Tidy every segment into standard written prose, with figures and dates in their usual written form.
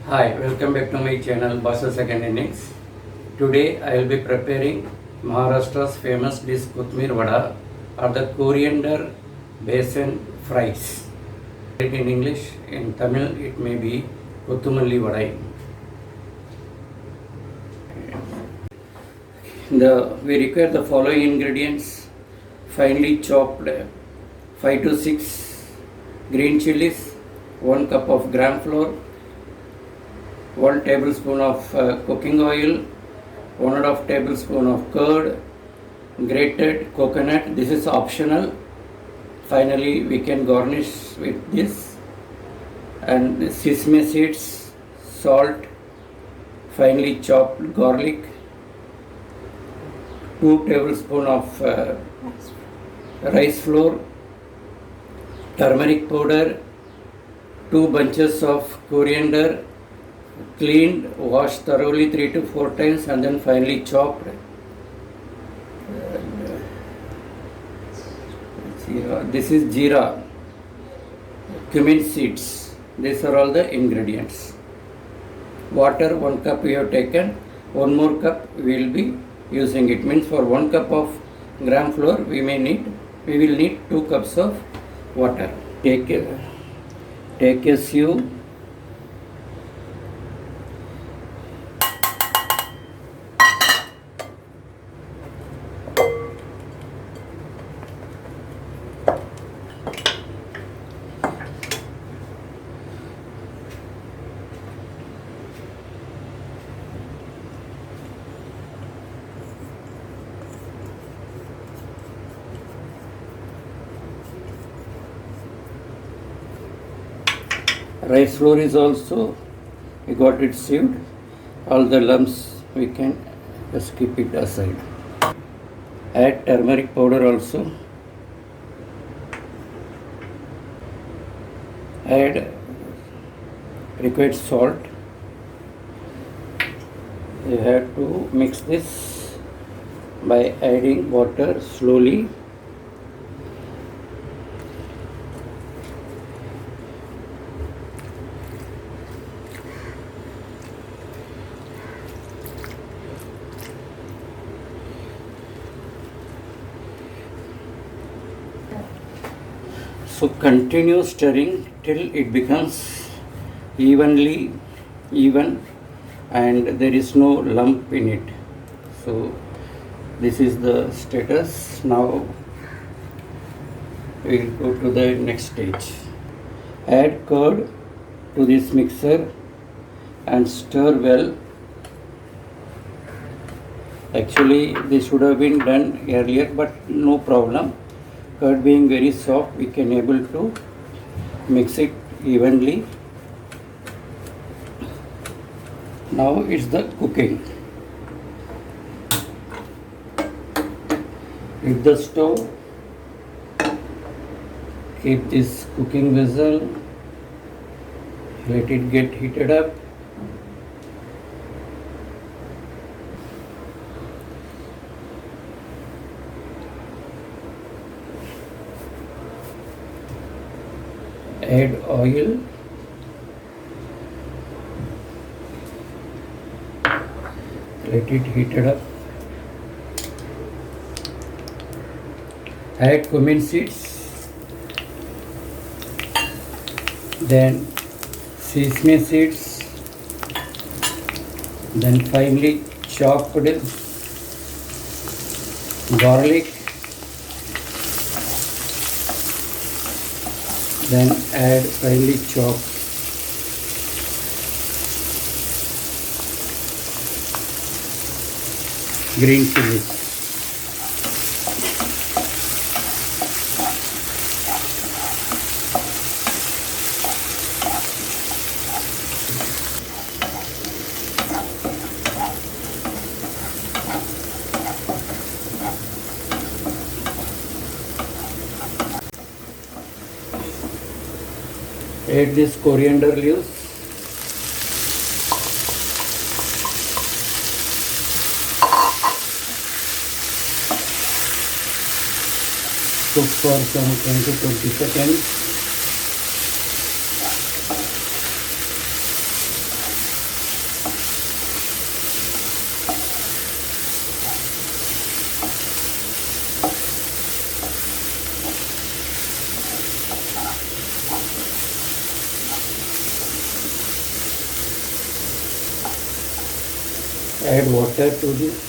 Hi, welcome back to my channel Basa Second Innings. Today I will be preparing Maharashtra's famous dish Kothmir Vada or the coriander besan fries. In English, in Tamil it may be Kothumalli Vadai. We require the following ingredients: finely chopped 5 to 6 green chilies, 1 cup of gram flour, 1 tablespoon of cooking oil, 1.5 tablespoon of curd, grated coconut. This is optional. Finally, we can garnish with this, and sesame seeds, salt, finely chopped garlic, 2 tablespoon of rice flour, turmeric powder, 2 bunches of coriander, cleaned, washed thoroughly 3 to 4 times, and then finely chopped. This is jeera, cumin seeds. These are all the ingredients. Water 1 cup we have taken, 1 more cup we will be using. It means for 1 cup of gram flour we will need 2 cups of water. Take a sieve. Rice flour is also, we got it sieved. All the lumps we can just keep it aside. Add turmeric powder also. Add required salt. You have to mix this by adding water slowly. So continue stirring till it becomes even and there is no lump in it. So this is the status. Now we will go to the next stage. Add curd to this mixer and stir well. Actually this should have been done earlier, but no problem. Curd being very soft, we can able to mix it evenly. Now it's the cooking. Hit the stove. Keep this cooking vessel. Let it get heated up. Add oil. Let it heated up. Add cumin seeds. Then sesame seeds. Then finely chopped garlic. Then add finely chopped green chilies. Add this coriander leaves. Cook for some 10 to 20 seconds. Add water to this.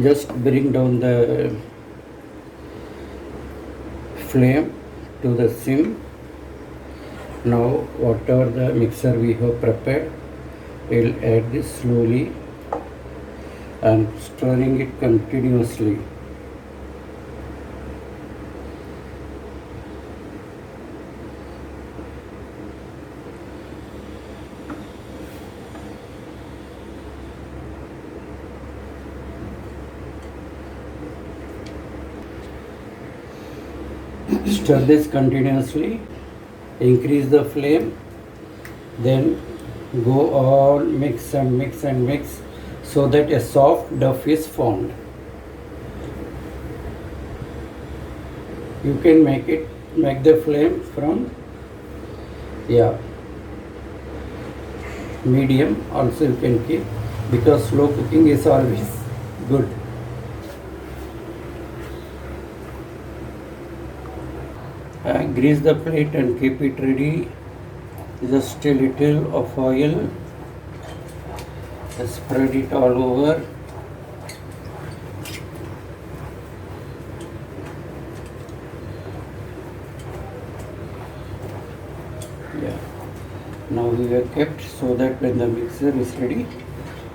Just bring down the flame to the sim. Now whatever the mixture we have prepared, we'll add this slowly and stirring it continuously. Stir this continuously, increase the flame, then go on, mix and mix and mix so that a soft dough is formed. You can make the flame from medium also you can keep, because slow cooking is always good. Grease the plate and keep it ready. Just a little of oil, spread it all over. Now we have kept so that when the mixer is ready,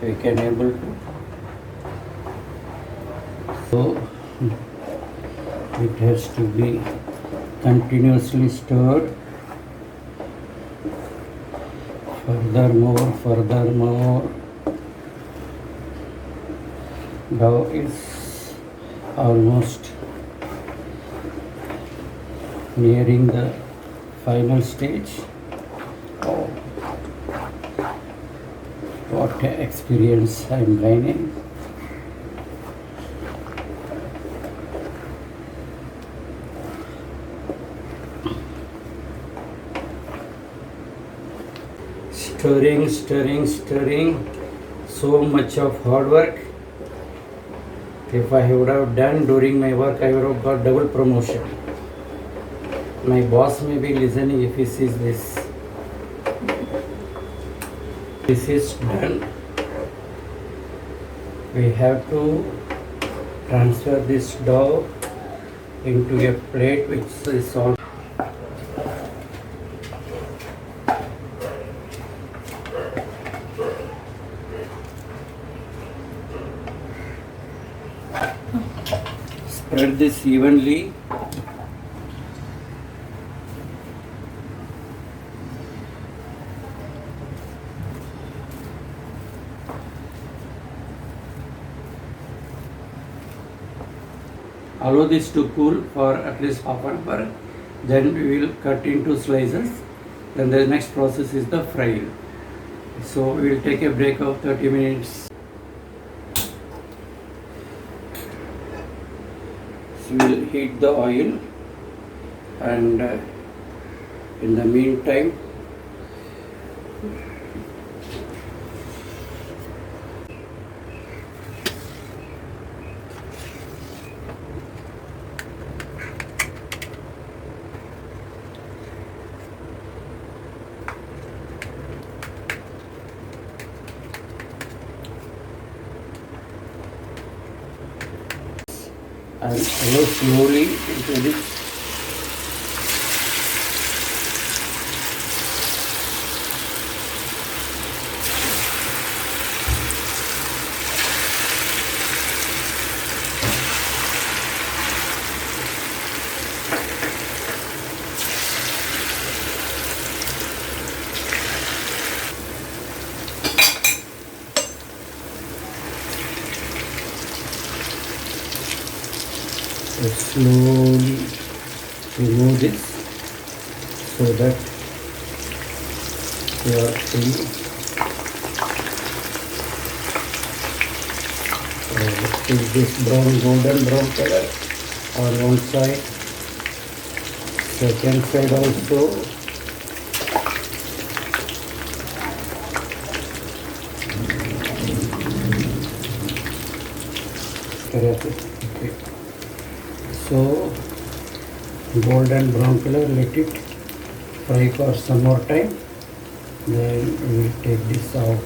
we can able to. So it has to be continuously stirred. Furthermore, dough is almost nearing the final stage. Oh, what an experience I am gaining. Stirring. So much of hard work. If I would have done during my work, I would have got double promotion. My boss may be listening if he sees this. This is done. We have to transfer this dough into a plate which is all. Spread this evenly. Allow this to cool for at least half an hour. Then we will cut into slices. Then the next process is the frying. So we will take a break of 30 minutes. So we will heat the oil, and in the meantime and allow slowly into this. Slowly remove this so that you are free. Is this golden brown color on one side, second side also. तरह से. Okay. So golden brown color, let it fry for some more time. Then we will take this out.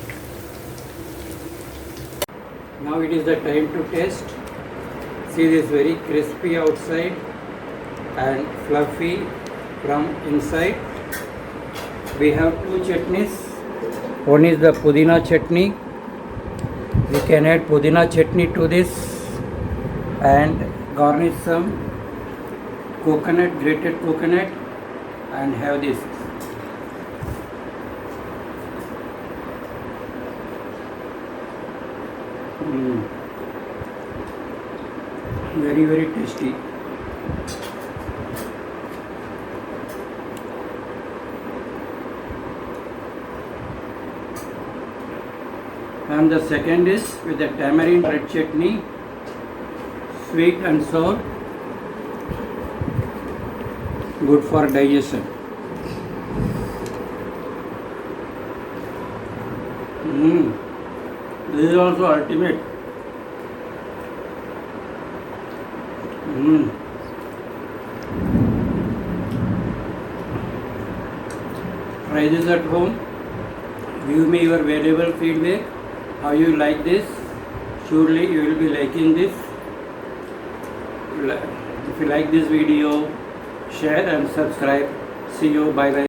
Now it is the time to taste. See, this very crispy outside and fluffy from inside. We have two chutneys. One is the pudina chutney. We can add pudina chutney to this and garnish some coconut, grated coconut, and have this. Very, very tasty. And the second is with the tamarind red chutney, sweet and sour, good for digestion. This is also ultimate. Try this at home. Give me your valuable feedback. How you like this? Surely you will be liking this. If you like this video, share and subscribe. See you. Bye bye.